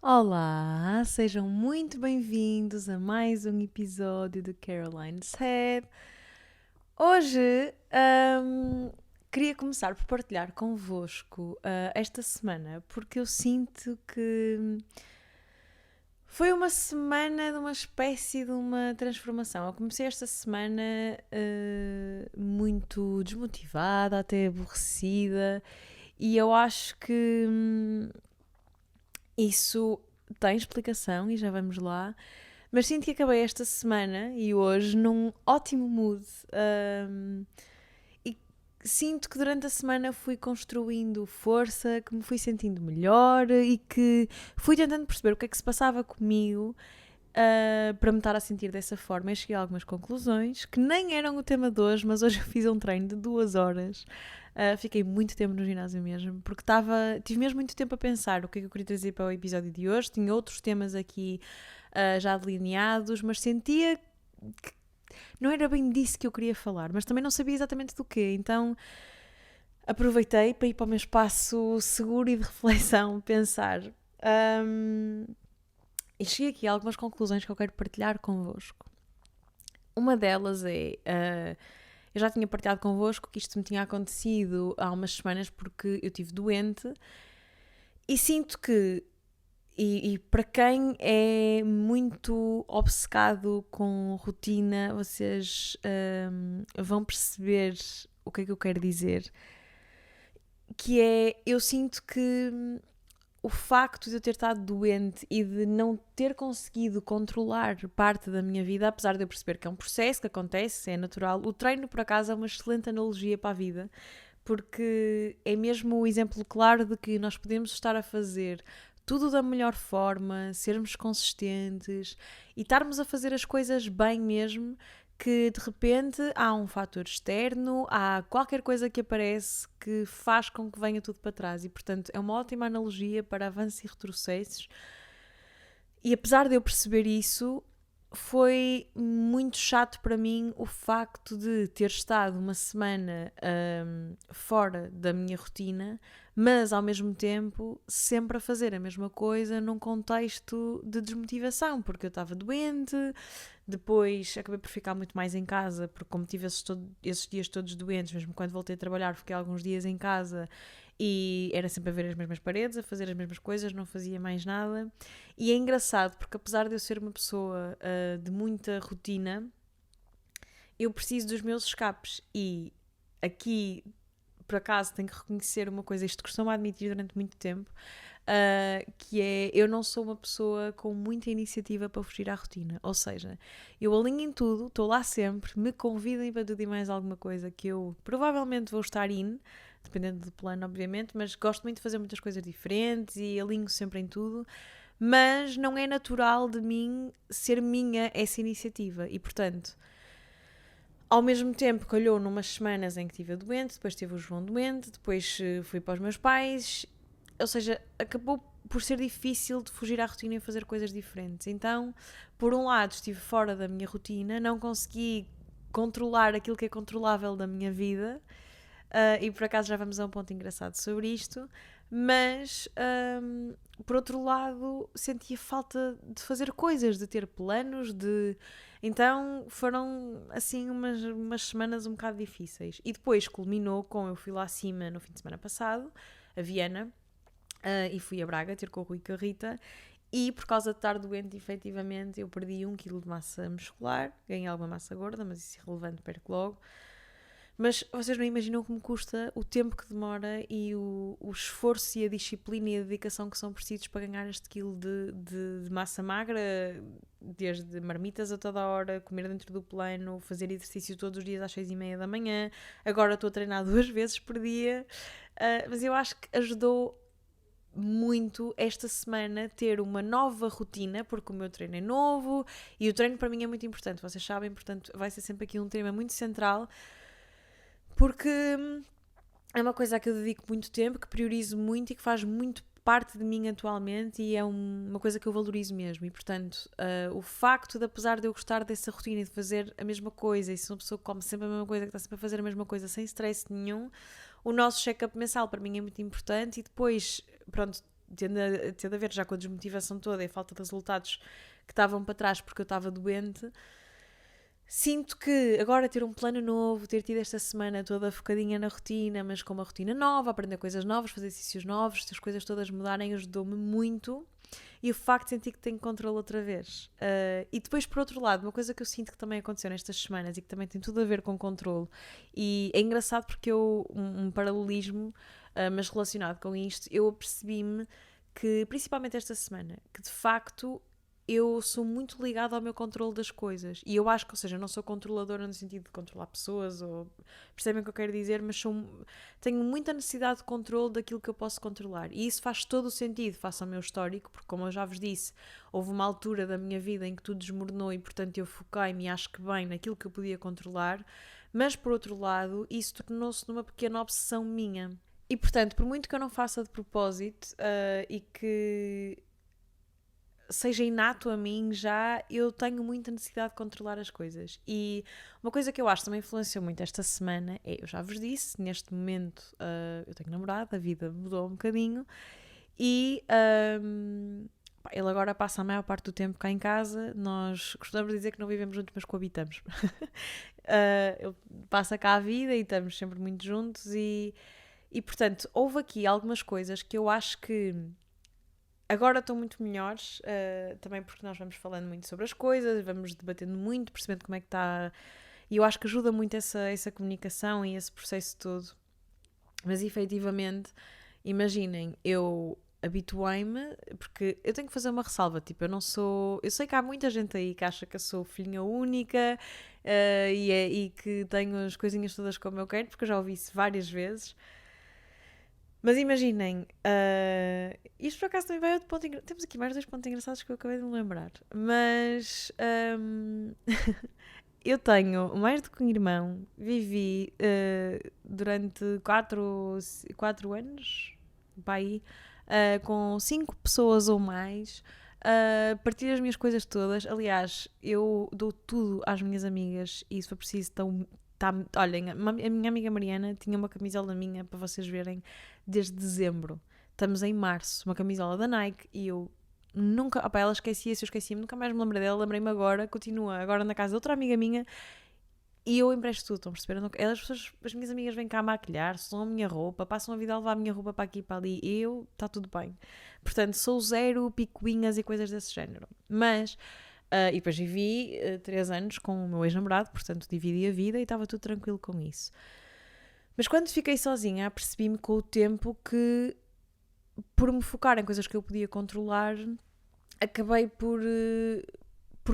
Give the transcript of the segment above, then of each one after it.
Olá, sejam muito bem-vindos a mais um episódio do Caroline's Head. Hoje queria começar por partilhar convosco esta semana, porque eu sinto que foi uma semana de uma espécie de uma transformação. Eu comecei esta semana muito desmotivada, até aborrecida, e eu acho que isso tem explicação e já vamos lá. Mas sinto que acabei esta semana e hoje num ótimo mood. E sinto que durante a semana fui construindo força, que me fui sentindo melhor e que fui tentando perceber o que é que se passava comigo para me estar a sentir dessa forma. Eu cheguei a algumas conclusões que nem eram o tema de hoje, mas hoje eu fiz um treino de 2 horas. Fiquei muito tempo no ginásio mesmo, porque tive mesmo muito tempo a pensar o que é que eu queria trazer para o episódio de hoje. Tinha outros temas aqui já delineados, mas sentia que não era bem disso que eu queria falar, mas também não sabia exatamente do quê. Então aproveitei para ir para o meu espaço seguro e de reflexão, pensar. E cheguei aqui a algumas conclusões que eu quero partilhar convosco. Uma delas é. Eu já tinha partilhado convosco que isto me tinha acontecido há umas semanas porque eu estive doente e sinto que. E para quem é muito obcecado com rotina, vocês vão perceber o que é que eu quero dizer. Que é, eu sinto que o facto de eu ter estado doente e de não ter conseguido controlar parte da minha vida, apesar de eu perceber que é um processo que acontece, é natural, o treino, por acaso, é uma excelente analogia para a vida, porque é mesmo o exemplo claro de que nós podemos estar a fazer tudo da melhor forma, sermos consistentes e estarmos a fazer as coisas bem mesmo, que de repente há um fator externo, há qualquer coisa que aparece que faz com que venha tudo para trás e, portanto, é uma ótima analogia para avanços e retrocessos. E apesar de eu perceber isso, foi muito chato para mim o facto de ter estado uma semana fora da minha rotina, mas ao mesmo tempo sempre a fazer a mesma coisa num contexto de desmotivação, porque eu estava doente, depois acabei por ficar muito mais em casa, porque como tive esses dias todos doentes, mesmo quando voltei a trabalhar, fiquei alguns dias em casa e era sempre a ver as mesmas paredes, a fazer as mesmas coisas, não fazia mais nada. E é engraçado, porque apesar de eu ser uma pessoa de muita rotina, eu preciso dos meus escapes. E aqui, por acaso, tenho que reconhecer uma coisa, isto costumo admitir durante muito tempo, que é, eu não sou uma pessoa com muita iniciativa para fugir à rotina. Ou seja, eu alinho em tudo, estou lá sempre, me convidem para tudo e mais alguma coisa que eu provavelmente vou estar dependendo do plano, obviamente, mas gosto muito de fazer muitas coisas diferentes e alinho sempre em tudo, mas não é natural de mim ser minha essa iniciativa e, portanto, ao mesmo tempo calhou numas semanas em que estive doente, depois tive o João doente, depois fui para os meus pais, ou seja, acabou por ser difícil de fugir à rotina e fazer coisas diferentes. Então, por um lado, estive fora da minha rotina, não consegui controlar aquilo que é controlável da minha vida, e por acaso já vamos a um ponto engraçado sobre isto, mas por outro lado sentia falta de fazer coisas, de ter planos, de... Então foram assim umas semanas um bocado difíceis. E depois culminou com eu fui lá acima no fim de semana passado, a Viana, e fui a Braga ter com o Rui e com a Rita. E por causa de estar doente, efetivamente, eu perdi 1 kg de massa muscular, ganhei alguma massa gorda, mas isso é irrelevante, perco logo. Mas vocês não imaginam como custa o tempo que demora e o esforço e a disciplina e a dedicação que são precisos para ganhar este quilo de massa magra, desde marmitas a toda a hora, comer dentro do plano, fazer exercício todos os dias às 6:30 da manhã. Agora estou a treinar 2 vezes por dia, mas eu acho que ajudou muito esta semana ter uma nova rotina, porque o meu treino é novo e o treino para mim é muito importante, vocês sabem, portanto vai ser sempre aqui um tema muito central, porque é uma coisa a que eu dedico muito tempo, que priorizo muito e que faz muito parte de mim atualmente e é uma coisa que eu valorizo mesmo. E, portanto, o facto de, apesar de eu gostar dessa rotina e de fazer a mesma coisa, e sou uma pessoa que come sempre a mesma coisa, que está sempre a fazer a mesma coisa sem stress nenhum, o nosso check-up mensal para mim é muito importante e depois, pronto, tendo a ver já com a desmotivação toda e a falta de resultados que estavam para trás porque eu estava doente, sinto que agora ter um plano novo, ter tido esta semana toda focadinha na rotina, mas com uma rotina nova, aprender coisas novas, fazer exercícios novos, se as coisas todas mudarem, ajudou-me muito. E o facto de sentir que tenho controle outra vez. E depois, por outro lado, uma coisa que eu sinto que também aconteceu nestas semanas e que também tem tudo a ver com controle, e é engraçado porque um paralelismo, mas relacionado com isto, eu apercebi-me que, principalmente esta semana, que de facto eu sou muito ligada ao meu controle das coisas. E eu acho que, ou seja, eu não sou controladora no sentido de controlar pessoas, ou percebem o que eu quero dizer, mas tenho muita necessidade de controle daquilo que eu posso controlar. E isso faz todo o sentido face ao meu histórico, porque como eu já vos disse, houve uma altura da minha vida em que tudo desmoronou e, portanto, eu foquei-me, acho que bem, naquilo que eu podia controlar. Mas, por outro lado, isso tornou-se numa pequena obsessão minha. E, portanto, por muito que eu não faça de propósito e que seja inato a mim já, eu tenho muita necessidade de controlar as coisas. E uma coisa que eu acho que também influenciou muito esta semana é, eu já vos disse, neste momento eu tenho namorado, a vida mudou um bocadinho e ele agora passa a maior parte do tempo cá em casa. Nós costumamos dizer que não vivemos juntos, mas coabitamos. Ele passa cá a vida e estamos sempre muito juntos e portanto, houve aqui algumas coisas que eu acho que agora estão muito melhores, também porque nós vamos falando muito sobre as coisas, vamos debatendo muito, percebendo como é que está, e eu acho que ajuda muito essa comunicação e esse processo todo. Mas efetivamente, imaginem, eu habituei-me, porque eu tenho que fazer uma ressalva, tipo, eu sei que há muita gente aí que acha que eu sou filhinha única e que tenho as coisinhas todas como eu quero, porque eu já ouvi isso várias vezes. Mas imaginem, isto por acaso também vai outro ponto engraçado. Temos aqui mais 2 pontos engraçados que eu acabei de me lembrar. Mas eu tenho mais do que um irmão, vivi durante 4 anos, pai, com 5 pessoas ou mais, partilho as minhas coisas todas. Aliás, eu dou tudo às minhas amigas e se for preciso, olhem, a minha amiga Mariana tinha uma camisola minha, para vocês verem, desde dezembro. Estamos em março, uma camisola da Nike e eu nunca, ela esquecia-se, eu esquecia-me, nunca mais me lembrei dela, lembrei-me agora, continua agora na casa de outra amiga minha e eu empresto tudo, estão a perceber? As minhas amigas vêm cá maquilhar, são a minha roupa, passam a vida a levar a minha roupa para aqui e para ali e está tudo bem. Portanto, sou zero picuinhas e coisas desse género. Mas e depois vivi 3 anos com o meu ex-namorado, portanto dividi a vida e estava tudo tranquilo com isso. Mas quando fiquei sozinha, apercebi-me com o tempo que, por me focar em coisas que eu podia controlar, acabei por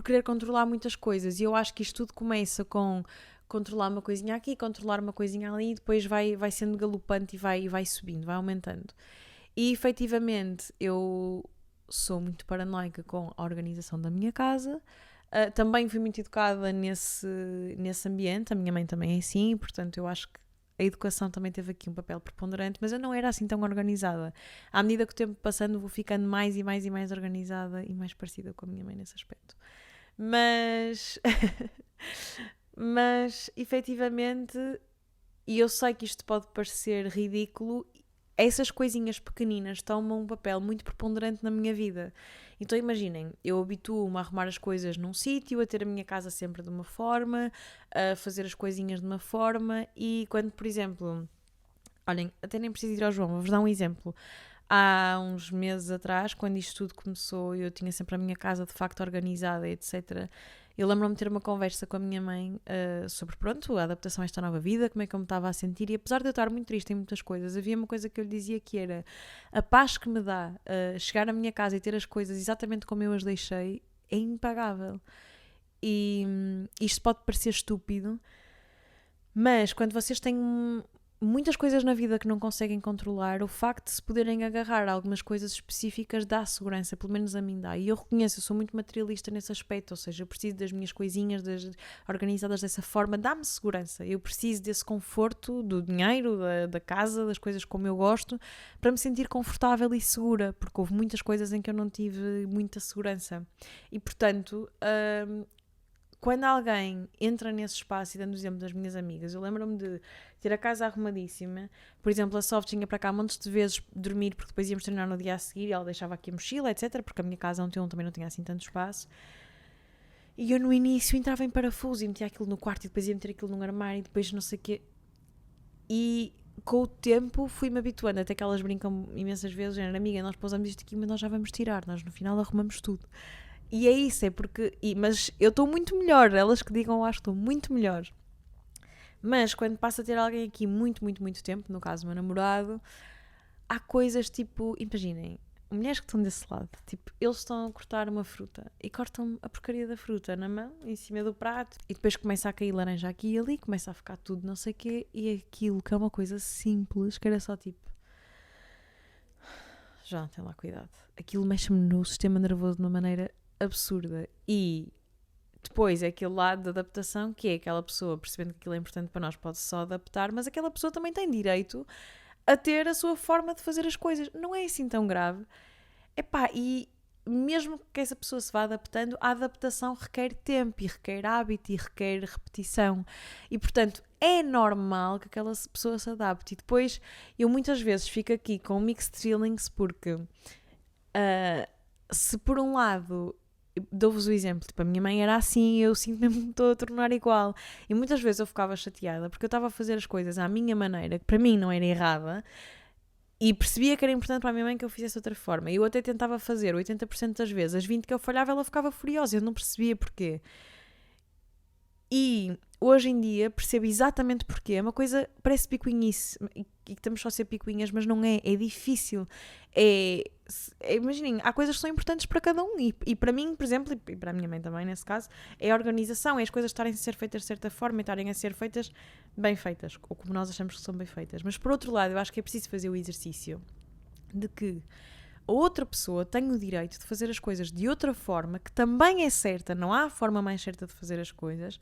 querer controlar muitas coisas. E eu acho que isto tudo começa com controlar uma coisinha aqui, controlar uma coisinha ali, e depois vai sendo galopante e vai subindo, vai aumentando. E efetivamente eu sou muito paranoica com a organização da minha casa. Também fui muito educada nesse ambiente, a minha mãe também é assim, portanto eu acho que a educação também teve aqui um papel preponderante, mas eu não era assim tão organizada. À medida que o tempo passando vou ficando mais e mais e mais organizada e mais parecida com a minha mãe nesse aspecto. Mas mas efetivamente, e eu sei que isto pode parecer ridículo, essas coisinhas pequeninas tomam um papel muito preponderante na minha vida. Então imaginem, eu habituo-me a arrumar as coisas num sítio, a ter a minha casa sempre de uma forma, a fazer as coisinhas de uma forma e quando, por exemplo, olhem, até nem preciso ir ao João, vou-vos dar um exemplo. Há uns meses atrás, quando isto tudo começou, eu tinha sempre a minha casa de facto organizada, etc. Eu lembro-me de ter uma conversa com a minha mãe sobre, pronto, a adaptação a esta nova vida, como é que eu me estava a sentir, e apesar de eu estar muito triste em muitas coisas, havia uma coisa que eu lhe dizia que era a paz que me dá chegar à minha casa e ter as coisas exatamente como eu as deixei, é impagável. E isto pode parecer estúpido, mas quando vocês têm muitas coisas na vida que não conseguem controlar, o facto de se poderem agarrar a algumas coisas específicas dá segurança, pelo menos a mim dá. E eu reconheço, eu sou muito materialista nesse aspecto, ou seja, eu preciso das minhas coisinhas organizadas dessa forma, dá-me segurança. Eu preciso desse conforto, do dinheiro, da casa, das coisas como eu gosto, para me sentir confortável e segura, porque houve muitas coisas em que eu não tive muita segurança. E, portanto, quando alguém entra nesse espaço, e dando o exemplo das minhas amigas, eu lembro-me de ter a casa arrumadíssima. Por exemplo, a Soft vinha para cá montes de vezes dormir, porque depois íamos treinar no dia a seguir e ela deixava aqui a mochila, etc. Porque a minha casa também não tinha assim tanto espaço. E eu no início entrava em parafuso e metia aquilo no quarto e depois ia meter aquilo num armário e depois não sei o quê. E com o tempo fui-me habituando, até que elas brincam imensas vezes, amiga, nós pousamos isto aqui, mas nós já vamos tirar, nós no final arrumamos tudo. E é isso, é porque... mas eu estou muito melhor, elas que digam, eu acho que estou muito melhor. Mas quando passa a ter alguém aqui muito, muito, muito tempo, no caso o meu namorado, há coisas tipo, imaginem, mulheres que estão desse lado, tipo, eles estão a cortar uma fruta e cortam a porcaria da fruta na mão, em cima do prato, e depois começa a cair laranja aqui e ali, começa a ficar tudo não sei o quê, e aquilo que é uma coisa simples, que era só tipo... Já, tem lá cuidado. Aquilo mexe-me no sistema nervoso de uma maneira absurda. E depois é aquele lado da adaptação, que é aquela pessoa, percebendo que aquilo é importante para nós, pode só adaptar, mas aquela pessoa também tem direito a ter a sua forma de fazer as coisas. Não é assim tão grave. Epá, e mesmo que essa pessoa se vá adaptando, a adaptação requer tempo, e requer hábito, e requer repetição. E, portanto, é normal que aquela pessoa se adapte. E depois, eu muitas vezes fico aqui com mixed feelings, porque se por um lado... Dou-vos o exemplo, tipo, a minha mãe era assim e eu sinto mesmo que me estou a tornar igual. E muitas vezes eu ficava chateada porque eu estava a fazer as coisas à minha maneira, que para mim não era errada, e percebia que era importante para a minha mãe que eu fizesse de outra forma. E eu até tentava fazer 80% das vezes, as 20% que eu falhava, ela ficava furiosa, eu não percebia porquê. E hoje em dia percebo exatamente porquê. É uma coisa, parece picuinhice, e que estamos só a ser picuinhas, mas não é, é difícil. Imaginem, há coisas que são importantes para cada um, e para mim, por exemplo, e para a minha mãe também, nesse caso, é a organização, é as coisas estarem a ser feitas de certa forma e estarem a ser feitas bem feitas, ou como nós achamos que são bem feitas. Mas por outro lado, eu acho que é preciso fazer o exercício de que a outra pessoa tem o direito de fazer as coisas de outra forma, que também é certa, não há forma mais certa de fazer as coisas,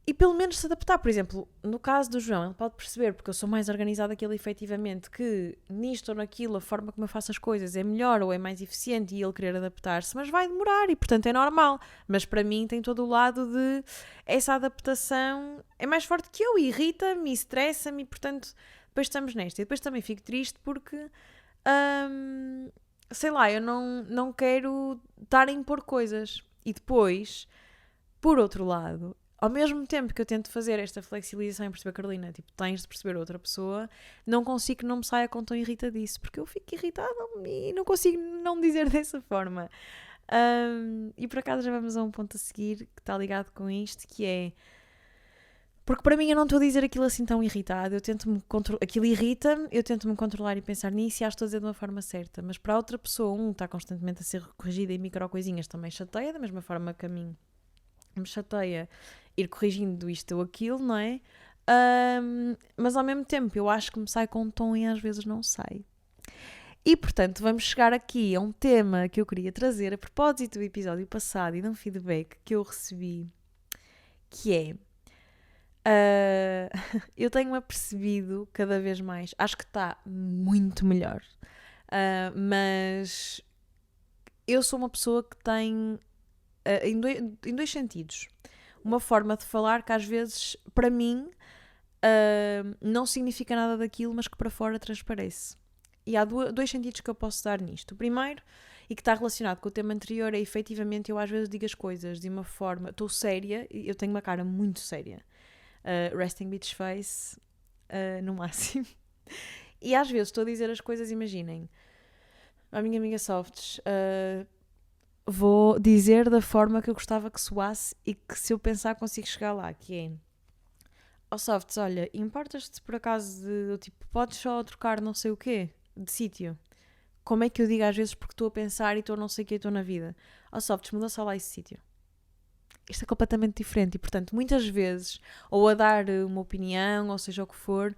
e pelo menos se adaptar. Por exemplo, no caso do João, ele pode perceber, porque eu sou mais organizada que ele efetivamente, que nisto ou naquilo a forma como eu faço as coisas é melhor ou é mais eficiente, e ele querer adaptar-se, mas vai demorar e portanto é normal. Mas para mim tem todo o lado de essa adaptação é mais forte que eu, irrita-me, estressa-me, e portanto depois estamos nesta. E depois também fico triste porque sei lá, eu não quero estar a impor coisas. E depois, por outro lado, ao mesmo tempo que eu tento fazer esta flexibilização e perceber, Carolina, tipo, tens de perceber outra pessoa, não consigo que não me saia com tão irritadiço, porque eu fico irritada e não consigo não dizer dessa forma. E por acaso já vamos a um ponto a seguir que está ligado com isto, que é... Porque para mim eu não estou a dizer aquilo assim tão irritado, eu tento-me aquilo irrita-me, eu tento-me controlar e pensar nisso e acho que estou a dizer de uma forma certa. Mas para a outra pessoa, está constantemente a ser corrigida em micro coisinhas, também chateia, da mesma forma que a mim me chateia ir corrigindo isto ou aquilo, não é? Mas ao mesmo tempo eu acho que me sai com um tom e às vezes não sai. E portanto vamos chegar aqui a um tema que eu queria trazer a propósito do episódio passado e de um feedback que eu recebi, que é... eu tenho-me apercebido cada vez mais, acho que está muito melhor, mas eu sou uma pessoa que tem em dois sentidos, uma forma de falar que às vezes para mim não significa nada daquilo, mas que para fora transparece. E há dois sentidos que eu posso dar nisto. O primeiro, e que está relacionado com o tema anterior, é efetivamente eu às vezes digo as coisas de uma forma, estou séria, eu tenho uma cara muito séria. Resting bitch face no máximo. E às vezes estou a dizer as coisas, imaginem, a minha amiga Softs, vou dizer da forma que eu gostava que soasse e que se eu pensar consigo chegar lá, que é Softs, olha, importas-te por acaso de tipo, podes só trocar não sei o quê de sítio? Como é que eu digo às vezes porque estou a pensar e estou não sei o que, estou na vida? Softs, muda só lá esse sítio. Isto é completamente diferente e, portanto, muitas vezes, ou a dar uma opinião, ou seja o que for,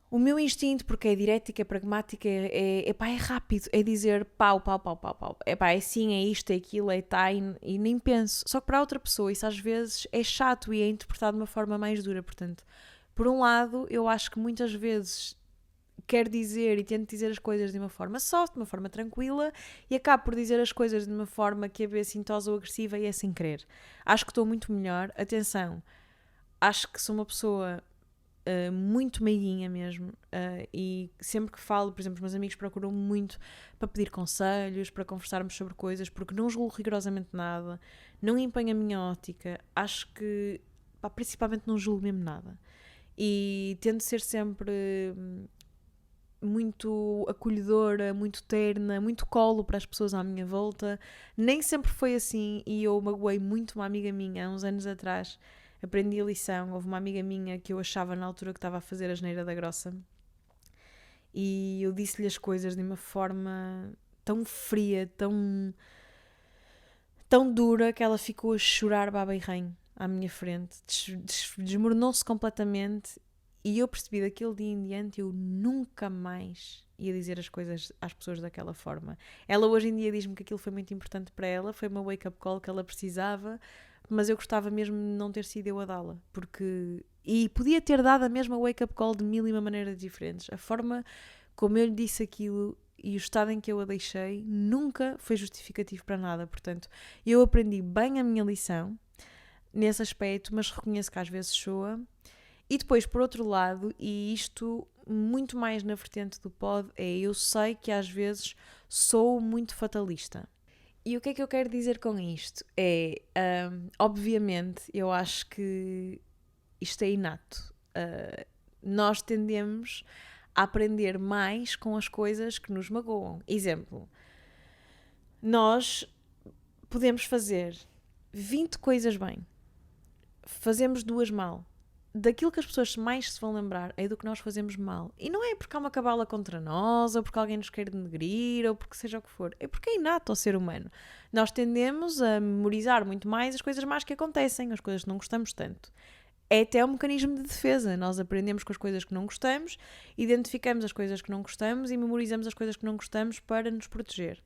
o meu instinto, porque é direto, é pragmático, é rápido, é dizer pau. É assim, é isto, é aquilo, é tá, e nem penso. Só que para outra pessoa isso às vezes é chato e é interpretado de uma forma mais dura. Portanto, por um lado, eu acho que muitas vezes quero dizer e tento dizer as coisas de uma forma soft, de uma forma tranquila, e acabo por dizer as coisas de uma forma que é bem assintosa ou agressiva e é sem querer. Acho que estou muito melhor. Atenção, acho que sou uma pessoa muito meiguinha mesmo, e sempre que falo, por exemplo, os meus amigos procuram muito para pedir conselhos, para conversarmos sobre coisas, porque não julgo rigorosamente nada, não empenho a minha ótica, acho que, pá, principalmente não julgo mesmo nada. E tento ser sempre muito acolhedora, muito terna, muito colo para as pessoas à minha volta. Nem sempre foi assim e eu magoei muito uma amiga minha há uns anos atrás. Aprendi a lição. Houve uma amiga minha que eu achava na altura que estava a fazer a asneira da grossa e eu disse-lhe as coisas de uma forma tão fria, tão dura, que ela ficou a chorar baba e rainha à minha frente. Desmoronou-se completamente. E eu percebi daquele dia em diante, eu nunca mais ia dizer as coisas às pessoas daquela forma. Ela hoje em dia diz-me que aquilo foi muito importante para ela, foi uma wake-up call que ela precisava, mas eu gostava mesmo de não ter sido eu a dá-la, porque... E podia ter dado a mesma wake-up call de mil e uma maneiras diferentes. A forma como eu lhe disse aquilo e o estado em que eu a deixei nunca foi justificativo para nada. Portanto, eu aprendi bem a minha lição nesse aspecto, mas reconheço que às vezes soa. E depois, por outro lado, e isto muito mais na vertente do pod, eu sei que às vezes sou muito fatalista. E o que é que eu quero dizer com isto? Obviamente, eu acho que isto é inato. Nós tendemos a aprender mais com as coisas que nos magoam. Exemplo, nós podemos fazer 20 coisas bem, fazemos 2 mal. Daquilo que as pessoas mais se vão lembrar é do que nós fazemos mal. E não é porque há uma cabala contra nós, ou porque alguém nos quer denegrir, ou porque seja o que for. É porque é inato ao ser humano. Nós tendemos a memorizar muito mais as coisas más que acontecem, as coisas que não gostamos tanto. É até um mecanismo de defesa. Nós aprendemos com as coisas que não gostamos, identificamos as coisas que não gostamos e memorizamos as coisas que não gostamos para nos proteger.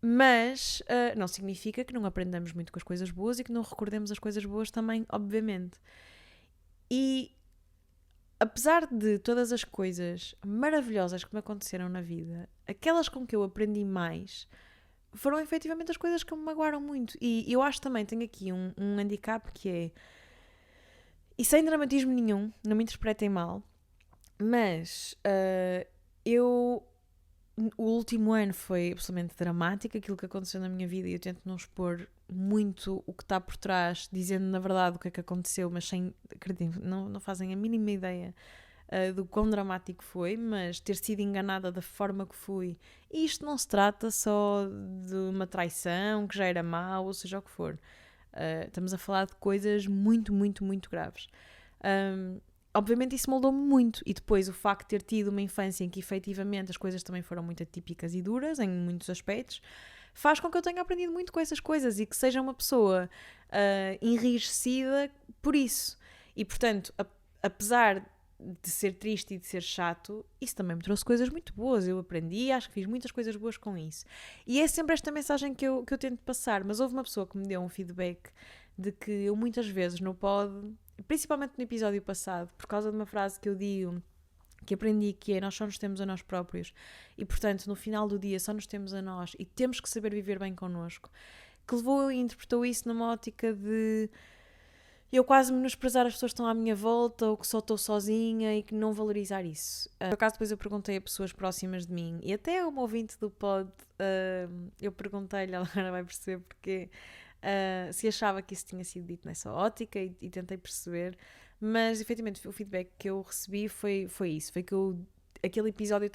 Mas não significa que não aprendamos muito com as coisas boas e que não recordemos as coisas boas também, obviamente. E apesar de todas as coisas maravilhosas que me aconteceram na vida, aquelas com que eu aprendi mais foram efetivamente as coisas que me magoaram muito. E eu acho também, tenho aqui um handicap que é, e sem dramatismo nenhum, não me interpretem mal, mas o último ano foi absolutamente dramático, aquilo que aconteceu na minha vida, e eu tento não expor muito o que está por trás, dizendo na verdade o que é que aconteceu, mas sem, acreditem, não fazem a mínima ideia do quão dramático foi, mas ter sido enganada da forma que fui, e isto não se trata só de uma traição, que já era mau, ou seja o que for. Estamos a falar de coisas muito, muito, muito graves. Obviamente isso moldou-me muito, e depois o facto de ter tido uma infância em que efetivamente as coisas também foram muito atípicas e duras em muitos aspectos, faz com que eu tenha aprendido muito com essas coisas e que seja uma pessoa enrijecida por isso. E portanto, apesar de ser triste e de ser chato, isso também me trouxe coisas muito boas. Eu aprendi, acho que fiz muitas coisas boas com isso. E é sempre esta mensagem que eu tento passar, mas houve uma pessoa que me deu um feedback de que eu muitas vezes não pode, principalmente no episódio passado, por causa de uma frase que eu digo, que aprendi, que é: nós só nos temos a nós próprios e portanto no final do dia só nos temos a nós e temos que saber viver bem connosco, que levou e interpretou isso numa ótica de eu quase menosprezar as pessoas que estão à minha volta ou que só estou sozinha e que não valorizar isso. Por acaso depois eu perguntei a pessoas próximas de mim e até uma ouvinte do pod, eu perguntei-lhe, ela agora vai perceber porque se achava que isso tinha sido dito nessa ótica e tentei perceber, mas efetivamente o feedback que eu recebi foi isso, foi que aquele episódio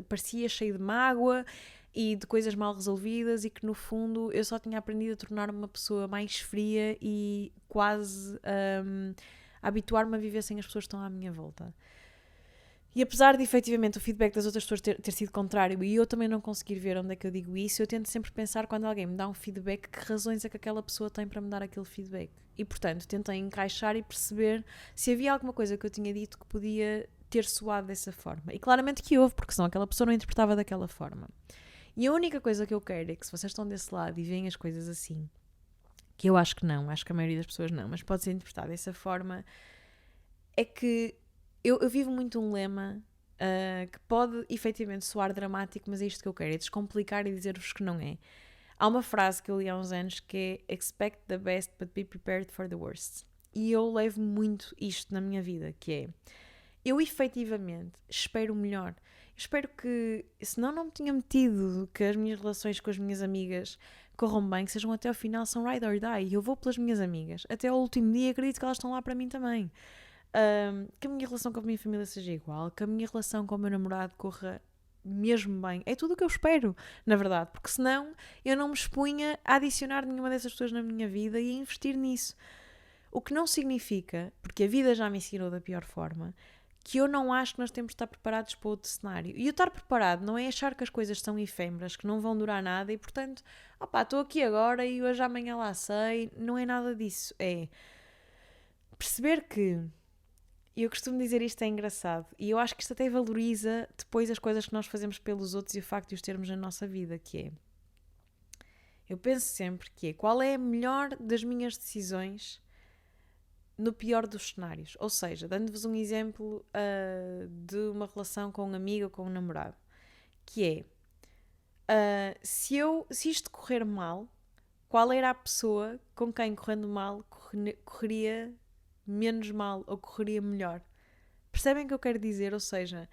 parecia cheio de mágoa e de coisas mal resolvidas e que no fundo eu só tinha aprendido a tornar-me uma pessoa mais fria e quase a habituar-me a viver sem as pessoas que estão à minha volta. E apesar de efetivamente o feedback das outras pessoas ter sido contrário e eu também não conseguir ver onde é que eu digo isso, eu tento sempre pensar, quando alguém me dá um feedback, que razões é que aquela pessoa tem para me dar aquele feedback. E portanto tentei encaixar e perceber se havia alguma coisa que eu tinha dito que podia ter soado dessa forma. E claramente que houve, porque senão aquela pessoa não interpretava daquela forma. E a única coisa que eu quero é que, se vocês estão desse lado e veem as coisas assim, que eu acho que não, acho que a maioria das pessoas não, mas pode ser interpretado dessa forma, é que eu vivo muito um lema que pode efetivamente soar dramático, mas é isto que eu quero, é descomplicar e dizer-vos que não é. Há uma frase que eu li há uns anos que é "Expect the best, but be prepared for the worst". E eu levo muito isto na minha vida, que é, eu efetivamente espero o melhor. Eu espero que, senão não me tinha metido, que as minhas relações com as minhas amigas corram bem, que sejam até ao final, são ride or die. E eu vou pelas minhas amigas. Até ao último dia acredito que elas estão lá para mim também. Que a minha relação com a minha família seja igual, que a minha relação com o meu namorado corra mesmo bem. É tudo o que eu espero, na verdade. Porque senão eu não me expunha a adicionar nenhuma dessas pessoas na minha vida e a investir nisso. O que não significa, porque a vida já me ensinou da pior forma, que eu não acho que nós temos de estar preparados para outro cenário. E o estar preparado não é achar que as coisas são efêmeras, que não vão durar nada e, portanto, opá, estou aqui agora e hoje amanhã lá sei. Não é nada disso. É perceber que, e eu costumo dizer isto, é engraçado, e eu acho que isto até valoriza depois as coisas que nós fazemos pelos outros e o facto de os termos na nossa vida, que é, eu penso sempre que é, qual é a melhor das minhas decisões no pior dos cenários. Ou seja, dando-vos um exemplo de uma relação com um amigo ou com um namorado, que é, se isto correr mal, qual era a pessoa com quem, correndo mal, correria menos mal ou correria melhor? Percebem o que eu quero dizer? Ou seja,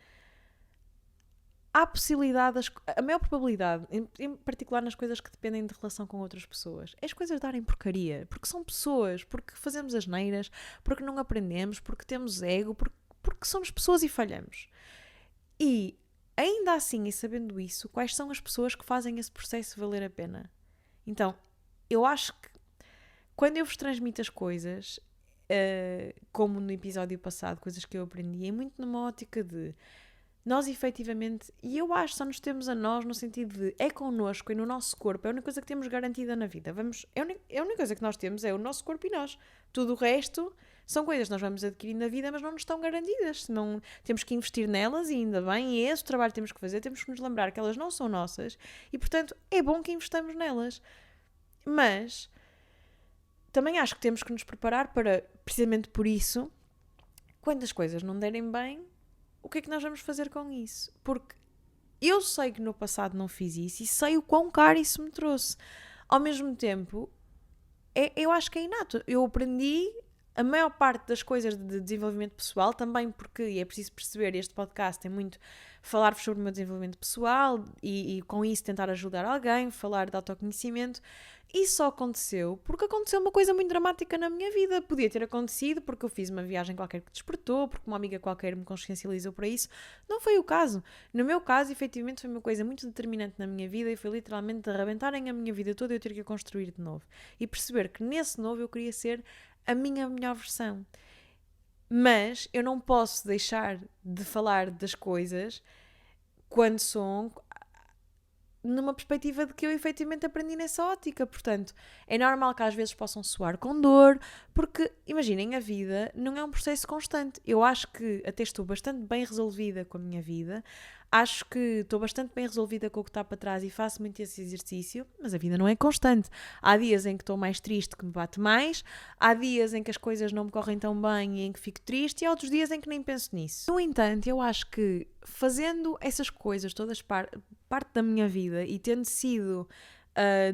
há possibilidade, a maior probabilidade, em particular nas coisas que dependem de relação com outras pessoas, é as coisas darem porcaria, porque são pessoas, porque fazemos asneiras, porque não aprendemos, porque temos ego, porque somos pessoas e falhamos. E, ainda assim, e sabendo isso, quais são as pessoas que fazem esse processo valer a pena? Então, eu acho que quando eu vos transmito as coisas, como no episódio passado, coisas que eu aprendi, é muito numa ótica de nós efetivamente, e eu acho que só nos temos a nós no sentido de é connosco e no nosso corpo, é a única coisa que temos garantida na vida. A única coisa que nós temos é o nosso corpo e nós. Tudo o resto são coisas que nós vamos adquirindo na vida, mas não nos estão garantidas. Não, temos que investir nelas e ainda bem, e é esse o trabalho que temos que fazer. Temos que nos lembrar que elas não são nossas e, portanto, é bom que investamos nelas. Mas também acho que temos que nos preparar para, precisamente por isso, quando as coisas não derem bem, o que é que nós vamos fazer com isso? Porque eu sei que no passado não fiz isso e sei o quão caro isso me trouxe. Ao mesmo tempo, eu acho que é inato. Eu aprendi a maior parte das coisas de desenvolvimento pessoal, também porque, e é preciso perceber, este podcast tem muito falar-vos sobre o meu desenvolvimento pessoal e com isso tentar ajudar alguém, falar de autoconhecimento. Isso só aconteceu porque aconteceu uma coisa muito dramática na minha vida. Podia ter acontecido porque eu fiz uma viagem qualquer que despertou, porque uma amiga qualquer me consciencializou para isso. Não foi o caso. No meu caso, efetivamente, foi uma coisa muito determinante na minha vida e foi literalmente de arrebentarem a minha vida toda e eu ter que a construir de novo. E perceber que nesse novo eu queria ser a minha melhor versão. Mas eu não posso deixar de falar das coisas quando são numa perspectiva de que eu efetivamente aprendi nessa ótica. Portanto, é normal que às vezes possam soar com dor, porque, imaginem, a vida não é um processo constante. Eu acho que até estou bastante bem resolvida com a minha vida, acho que estou bastante bem resolvida com o que está para trás e faço muito esse exercício, mas a vida não é constante. Há dias em que estou mais triste, que me bate mais, há dias em que as coisas não me correm tão bem e em que fico triste, e há outros dias em que nem penso nisso. No entanto, eu acho que fazendo essas coisas todas parte da minha vida e tendo sido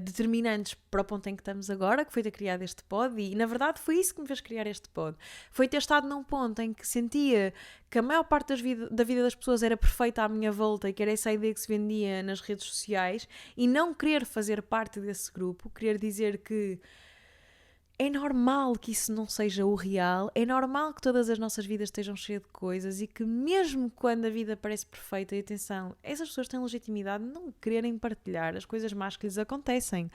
determinantes para o ponto em que estamos agora, que foi ter criado este pod, e na verdade foi isso que me fez criar este pod. Foi ter estado num ponto em que sentia que a maior parte da vida das pessoas era perfeita à minha volta e que era essa ideia que se vendia nas redes sociais, e não querer fazer parte desse grupo, querer dizer que é normal que isso não seja o real, é normal que todas as nossas vidas estejam cheias de coisas e que mesmo quando a vida parece perfeita, e atenção, essas pessoas têm legitimidade de não quererem partilhar as coisas más que lhes acontecem,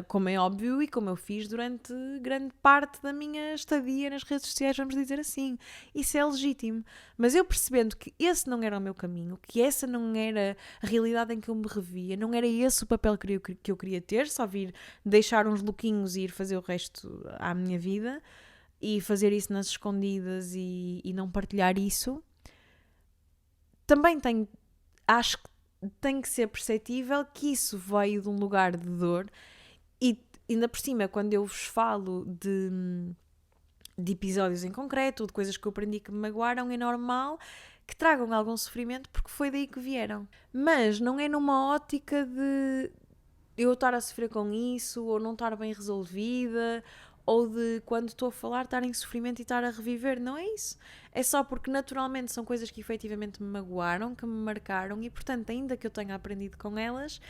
como é óbvio e como eu fiz durante grande parte da minha estadia nas redes sociais, vamos dizer assim. Isso é legítimo, mas eu percebendo que esse não era o meu caminho, que essa não era a realidade em que eu me revia, não era esse o papel que eu queria ter, só vir deixar uns lookinhos e ir fazer o resto à minha vida e fazer isso nas escondidas e não partilhar isso, também acho que tem que ser perceptível que isso veio de um lugar de dor. E ainda por cima, quando eu vos falo de episódios em concreto ou de coisas que eu aprendi que me magoaram, é normal que tragam algum sofrimento porque foi daí que vieram. Mas não é numa ótica de eu estar a sofrer com isso, ou não estar bem resolvida, ou de quando estou a falar estar em sofrimento e estar a reviver. Não é isso. É só porque naturalmente são coisas que efetivamente me magoaram, que me marcaram e portanto, ainda que eu tenha aprendido com elas,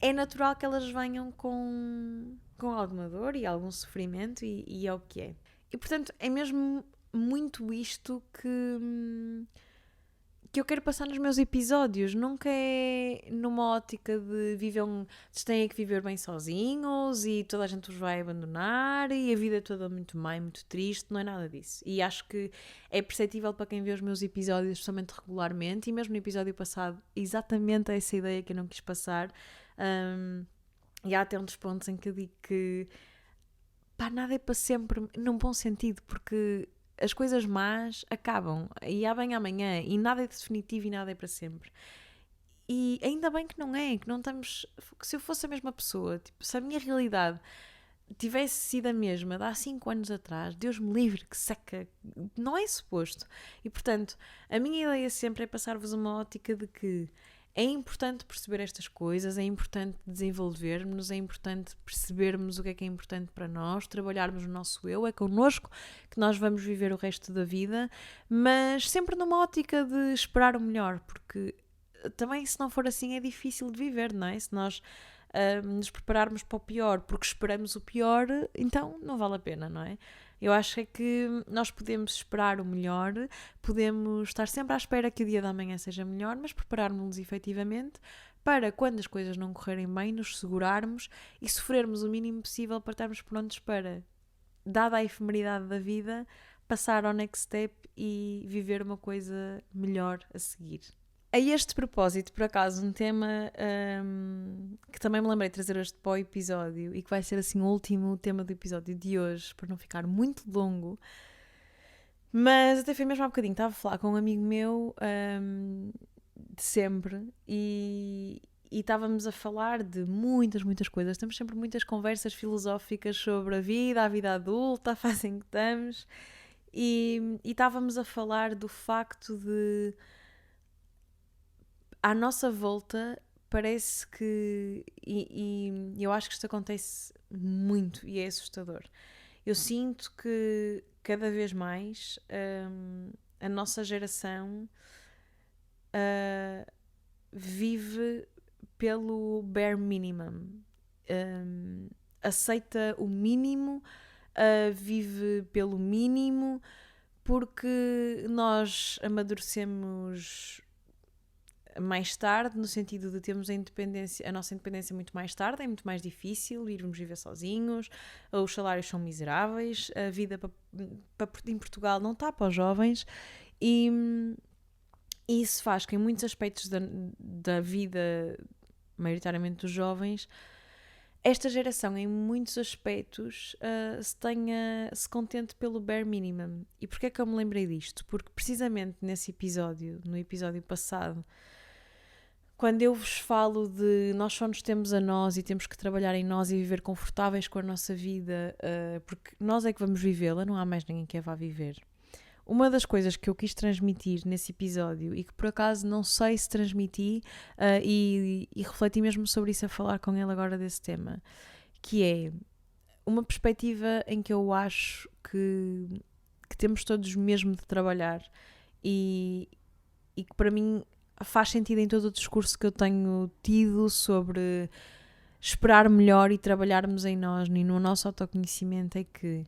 é natural que elas venham com alguma dor e algum sofrimento e é o que é. E portanto, é mesmo muito isto que eu quero passar nos meus episódios. Nunca é numa ótica de vocês têm que viver bem sozinhos e toda a gente os vai abandonar e a vida é toda muito má e muito triste. Não é nada disso. E acho que é perceptível para quem vê os meus episódios, especialmente regularmente, e mesmo no episódio passado, exatamente essa ideia que eu não quis passar. E há até um dos pontos em que eu digo que nada é para sempre, num bom sentido, porque as coisas más acabam e há bem amanhã e nada é definitivo e nada é para sempre. E ainda bem que não é, que não estamos. Que se eu fosse a mesma pessoa, tipo, se a minha realidade tivesse sido a mesma de há 5 anos atrás, Deus me livre, que seca, não é suposto. E portanto, a minha ideia sempre é passar-vos uma ótica de que é importante perceber estas coisas, é importante desenvolvermos, é importante percebermos o que é importante para nós, trabalharmos o nosso eu, é connosco que nós vamos viver o resto da vida, mas sempre numa ótica de esperar o melhor, porque também se não for assim é difícil de viver, não é? Se nós nos prepararmos para o pior porque esperamos o pior, então não vale a pena, não é? Eu acho é que nós podemos esperar o melhor, podemos estar sempre à espera que o dia da manhã seja melhor, mas prepararmos-nos efetivamente para, quando as coisas não correrem bem, nos segurarmos e sofrermos o mínimo possível para estarmos prontos para, dada a efemeridade da vida, passar ao next step e viver uma coisa melhor a seguir. A este propósito, por acaso, um tema que também me lembrei de trazer hoje para o episódio e que vai ser assim o último tema do episódio de hoje, para não ficar muito longo, mas até foi mesmo há bocadinho, estava a falar com um amigo meu de sempre e estávamos a falar de muitas coisas, temos sempre muitas conversas filosóficas sobre a vida adulta, a fase em que estamos e estávamos a falar do facto de à nossa volta parece que, e eu acho que isto acontece muito e é assustador, eu sinto que cada vez mais a nossa geração vive pelo bare minimum, aceita o mínimo, vive pelo mínimo, porque nós amadurecemos mais tarde, no sentido de termos a nossa independência muito mais tarde, é muito mais difícil irmos viver sozinhos, os salários são miseráveis, a vida em Portugal não está para os jovens e isso faz que em muitos aspectos da vida, maioritariamente dos jovens, esta geração em muitos aspectos se contente pelo bare minimum. E porquê é que eu me lembrei disto? Porque precisamente no episódio passado, quando eu vos falo de nós só nos temos a nós e temos que trabalhar em nós e viver confortáveis com a nossa vida, porque nós é que vamos vivê-la, não há mais ninguém que a vá viver. Uma das coisas que eu quis transmitir nesse episódio e que por acaso não sei se transmiti e refleti mesmo sobre isso a falar com ele agora desse tema, que é uma perspectiva em que eu acho que temos todos mesmo de trabalhar e que para mim faz sentido em todo o discurso que eu tenho tido sobre esperar melhor e trabalharmos em nós e no nosso autoconhecimento, é que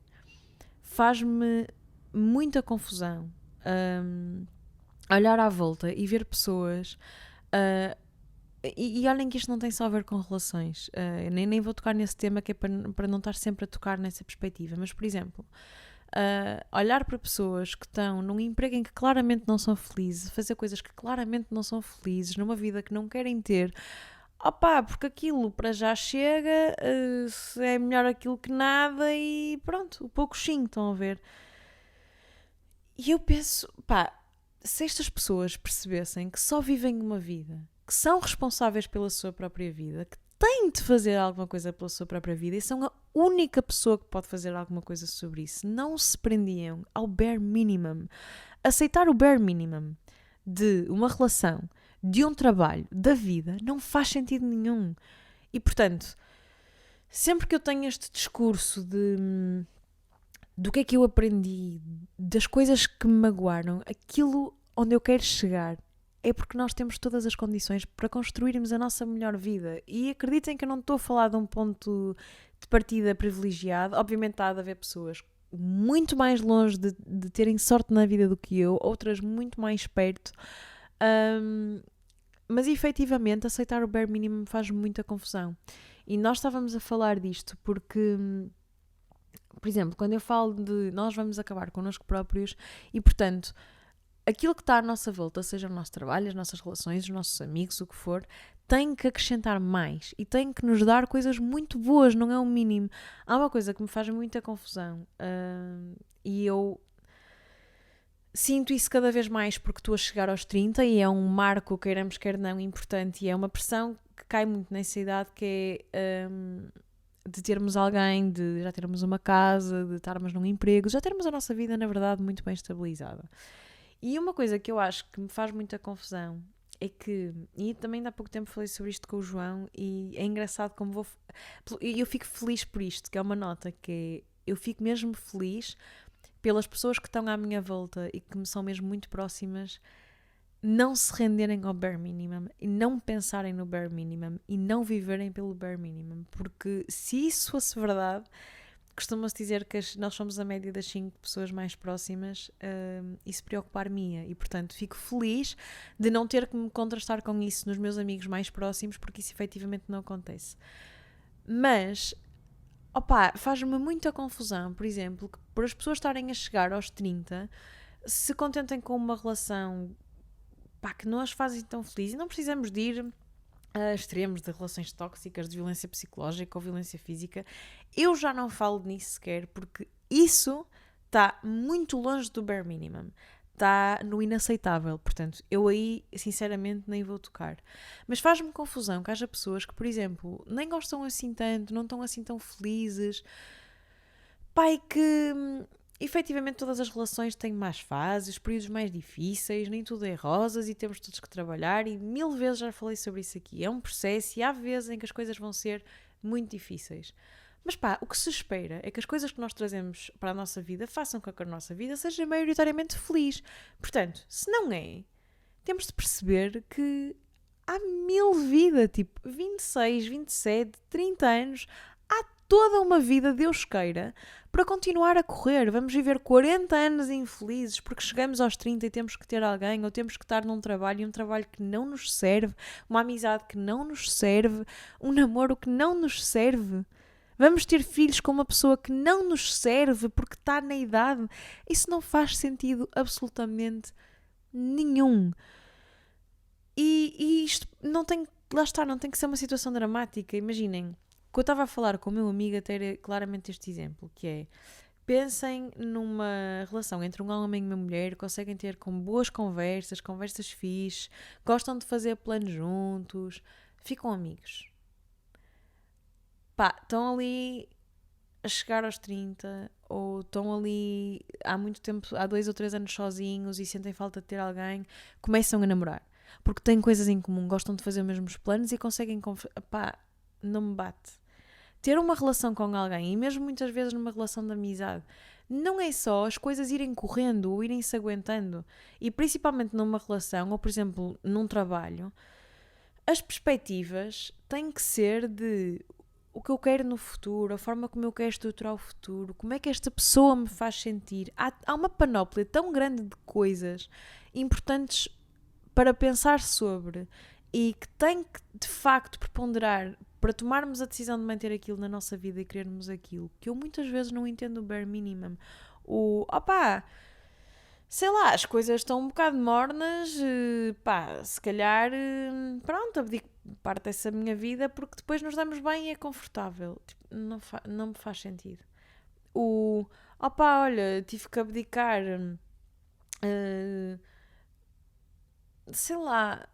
faz-me muita confusão olhar à volta e ver pessoas e olhem que isto não tem só a ver com relações, nem vou tocar nesse tema que é para não estar sempre a tocar nessa perspectiva, mas por exemplo olhar para pessoas que estão num emprego em que claramente não são felizes, fazer coisas que claramente não são felizes, numa vida que não querem ter, porque aquilo para já chega, é melhor aquilo que nada e pronto, o pouco sim, estão a ver. E eu penso, se estas pessoas percebessem que só vivem uma vida, que são responsáveis pela sua própria vida, que têm de fazer alguma coisa pela sua própria vida e são a única pessoa que pode fazer alguma coisa sobre isso, não se prendiam ao bare minimum. Aceitar o bare minimum de uma relação, de um trabalho, da vida, não faz sentido nenhum. E, portanto, sempre que eu tenho este discurso do que é que eu aprendi, das coisas que me magoaram, aquilo onde eu quero chegar é porque nós temos todas as condições para construirmos a nossa melhor vida. E acreditem que eu não estou a falar de um ponto de partida privilegiado. Obviamente há de haver pessoas muito mais longe de terem sorte na vida do que eu, outras muito mais perto. Mas efetivamente aceitar o bare minimum faz muita confusão. E nós estávamos a falar disto porque, por exemplo, quando eu falo de nós vamos acabar connosco próprios e, portanto, aquilo que está à nossa volta, seja o nosso trabalho, as nossas relações, os nossos amigos, o que for, tem que acrescentar mais e tem que nos dar coisas muito boas, não é o mínimo. Há uma coisa que me faz muita confusão e eu sinto isso cada vez mais porque estou a chegar aos 30 e é um marco, queiramos quer não, importante e é uma pressão que cai muito nessa idade que é de termos alguém, de já termos uma casa, de estarmos num emprego, já termos a nossa vida, na verdade, muito bem estabilizada. E uma coisa que eu acho que me faz muita confusão é que, e também há pouco tempo falei sobre isto com o João e é engraçado como eu fico feliz por isto, que é uma nota que eu fico mesmo feliz pelas pessoas que estão à minha volta e que me são mesmo muito próximas não se renderem ao bare minimum e não pensarem no bare minimum e não viverem pelo bare minimum, porque se isso fosse verdade, costuma-se dizer que nós somos a média das 5 pessoas mais próximas e se preocupar-me-ia. E, portanto, fico feliz de não ter que me contrastar com isso nos meus amigos mais próximos, porque isso efetivamente não acontece. Mas, faz-me muita confusão, por exemplo, que por as pessoas estarem a chegar aos 30, se contentem com uma relação que não as fazem tão felizes. E não precisamos de ir a extremos de relações tóxicas, de violência psicológica ou violência física. Eu já não falo nisso sequer, porque isso está muito longe do bare minimum. Está no inaceitável. Portanto, eu aí, sinceramente, nem vou tocar. Mas faz-me confusão que haja pessoas que, por exemplo, nem gostam assim tanto, não estão assim tão felizes. Que efetivamente todas as relações têm más fases, períodos mais difíceis, nem tudo é rosas e temos todos que trabalhar e 1000 vezes já falei sobre isso aqui. É um processo e há vezes em que as coisas vão ser muito difíceis. Mas o que se espera é que as coisas que nós trazemos para a nossa vida façam com que a nossa vida seja maioritariamente feliz. Portanto, se não é, temos de perceber que há 1000 vidas, tipo 26, 27, 30 anos, há toda uma vida, Deus queira, para continuar a correr. Vamos viver 40 anos infelizes porque chegamos aos 30 e temos que ter alguém ou temos que estar num trabalho e um trabalho que não nos serve, uma amizade que não nos serve, um namoro que não nos serve. Vamos ter filhos com uma pessoa que não nos serve porque está na idade. Isso não faz sentido absolutamente nenhum. E isto não tem, lá está, não tem que ser uma situação dramática. Imaginem, que eu estava a falar com o meu amigo até era claramente este exemplo, que é, pensem numa relação entre um homem e uma mulher, conseguem ter com boas conversas fixe, gostam de fazer planos juntos, ficam amigos. Estão ali a chegar aos 30 ou estão ali há muito tempo, há 2 ou 3 anos sozinhos e sentem falta de ter alguém, começam a namorar. Porque têm coisas em comum, gostam de fazer os mesmos planos e conseguem... não me bate. Ter uma relação com alguém, e mesmo muitas vezes numa relação de amizade, não é só as coisas irem correndo ou irem se aguentando. E principalmente numa relação, ou por exemplo, num trabalho, as perspectivas têm que ser de o que eu quero no futuro, a forma como eu quero estruturar o futuro, como é que esta pessoa me faz sentir. Há uma panóplia tão grande de coisas importantes para pensar sobre e que tem que, de facto, preponderar para tomarmos a decisão de manter aquilo na nossa vida e querermos aquilo, que eu muitas vezes não entendo o bare minimum. Sei lá, as coisas estão um bocado mornas, se calhar, pronto, abdico parte dessa minha vida porque depois nos damos bem e é confortável. Tipo, não me faz sentido. Olha, tive que abdicar, sei lá,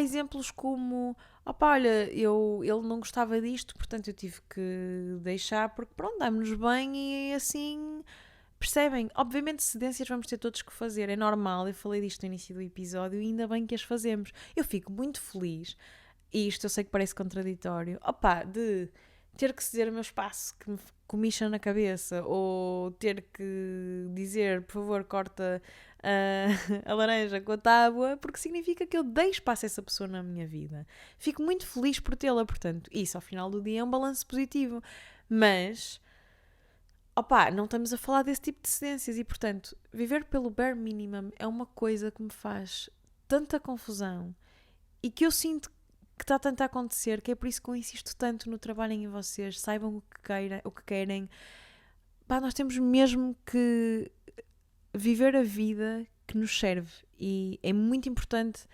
exemplos como, olha, ele não gostava disto, portanto eu tive que deixar porque pronto, dá-nos bem e assim, Percebem? Obviamente cedências vamos ter todos que fazer, é normal, eu falei disto no início do episódio e ainda bem que as fazemos. Eu fico muito feliz, e isto eu sei que parece contraditório, de ter que ceder o meu espaço que me comicha na cabeça, ou ter que dizer, por favor, corta a laranja com a tábua, porque significa que eu dei espaço a essa pessoa na minha vida. Fico muito feliz por tê-la, portanto, isso ao final do dia é um balanço positivo. Mas não estamos a falar desse tipo de cedências e, portanto, viver pelo bare minimum é uma coisa que me faz tanta confusão e que eu sinto que está tanto a acontecer, que é por isso que eu insisto tanto no trabalho em vocês, saibam o que querem. Nós temos mesmo que viver a vida que nos serve e é muito importante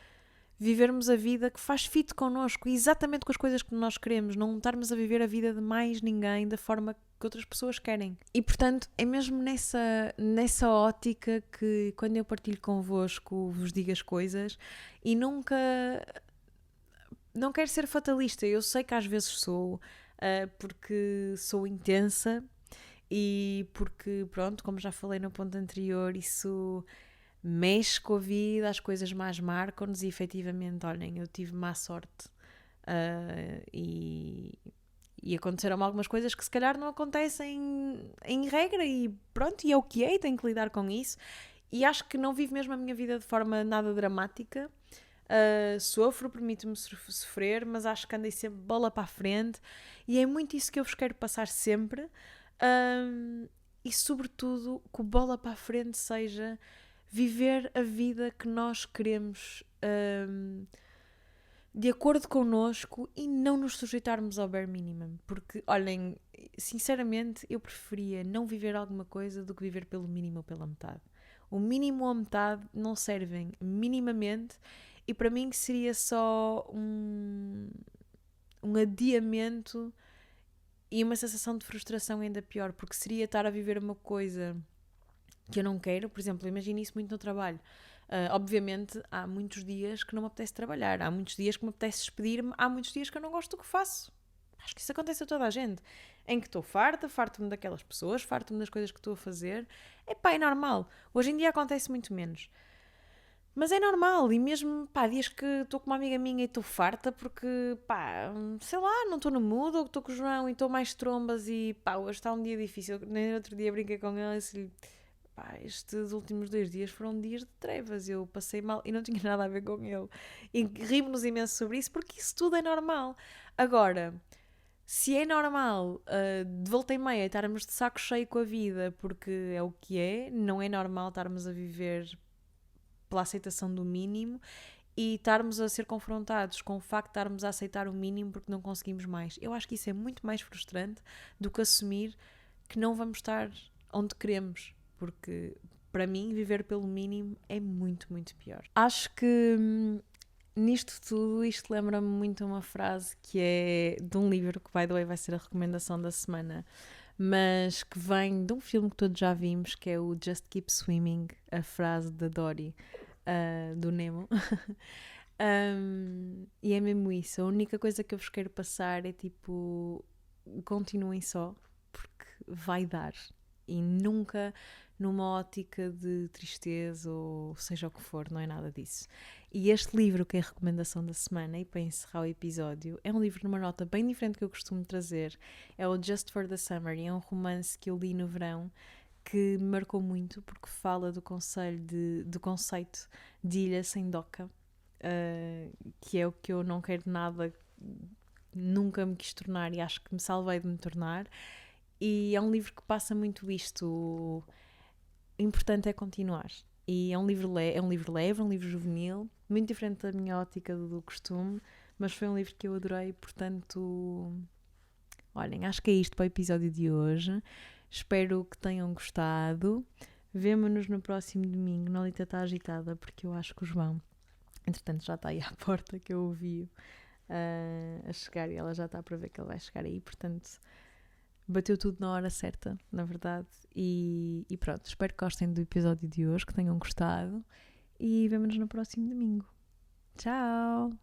vivermos a vida que faz fit connosco, exatamente com as coisas que nós queremos, não estarmos a viver a vida de mais ninguém da forma que outras pessoas querem. E portanto, é mesmo nessa ótica que quando eu partilho convosco vos digo as coisas e nunca... Não quero ser fatalista, eu sei que às vezes sou, porque sou intensa e porque, pronto, como já falei no ponto anterior, isso mexe com a vida, as coisas mais marcam-nos e efetivamente, olhem, eu tive má sorte e aconteceram algumas coisas que se calhar não acontecem em regra e pronto, e é o que é, e tenho que lidar com isso e acho que não vivo mesmo a minha vida de forma nada dramática. Sofro, permito-me sofrer, mas acho que andei sempre bola para a frente e é muito isso que eu vos quero passar sempre, e sobretudo que o bola para a frente seja viver a vida que nós queremos, de acordo connosco e não nos sujeitarmos ao bare minimum, porque olhem, sinceramente eu preferia não viver alguma coisa do que viver pelo mínimo ou pela metade. O mínimo ou a metade não servem minimamente e para mim seria só um adiamento e uma sensação de frustração ainda pior, porque seria estar a viver uma coisa que eu não quero. Por exemplo, imagine isso muito no trabalho. Obviamente, há muitos dias que não me apetece trabalhar, há muitos dias que me apetece despedir-me, há muitos dias que eu não gosto do que faço. Acho que isso acontece a toda a gente. Em que estou farto-me daquelas pessoas, farto-me das coisas que estou a fazer. É normal. Hoje em dia acontece muito menos. Mas é normal, e mesmo, dias que estou com uma amiga minha e estou farta porque, sei lá, não estou no mood, ou estou com o João e estou mais trombas e, hoje está um dia difícil. Nem no outro dia brinquei com ele e disse-lhe, estes últimos 2 dias foram dias de trevas, eu passei mal e não tinha nada a ver com ele. E rimos-nos imenso sobre isso porque isso tudo é normal. Agora, se é normal, de volta e meia, estarmos de saco cheio com a vida porque é o que é, não é normal estarmos a viver pela aceitação do mínimo e estarmos a ser confrontados com o facto de estarmos a aceitar o mínimo porque não conseguimos mais. Eu acho que isso é muito mais frustrante do que assumir que não vamos estar onde queremos, porque para mim viver pelo mínimo é muito, muito pior. Acho que nisto tudo isto lembra-me muito uma frase que é de um livro que, by the way, vai ser a recomendação da semana, mas que vem de um filme que todos já vimos, que é o Just Keep Swimming, a frase da Dory, do Nemo. E é mesmo isso. A única coisa que eu vos quero passar é tipo, continuem só, porque vai dar. E nunca numa ótica de tristeza ou seja o que for, não é nada disso. E este livro, que é a recomendação da semana, e para encerrar o episódio, é um livro numa nota bem diferente do que eu costumo trazer. É o Just for the Summer, e é um romance que eu li no verão que me marcou muito porque fala do conceito de ilha sem doca, que é o que eu não quero nada, nunca me quis tornar e acho que me salvei de me tornar. E é um livro que passa muito isto. O importante é continuar. E é um livro leve, é um livro juvenil, muito diferente da minha ótica do costume, mas foi um livro que eu adorei, portanto, olhem, acho que é isto para o episódio de hoje. Espero que tenham gostado. Vemo-nos no próximo domingo. Nolita está agitada porque eu acho que o João, entretanto, já está aí à porta, que eu ouvi a chegar e ela já está para ver que ele vai chegar aí, portanto... Bateu tudo na hora certa, na verdade. E pronto, espero que gostem do episódio de hoje, que tenham gostado. E vemo-nos no próximo domingo. Tchau!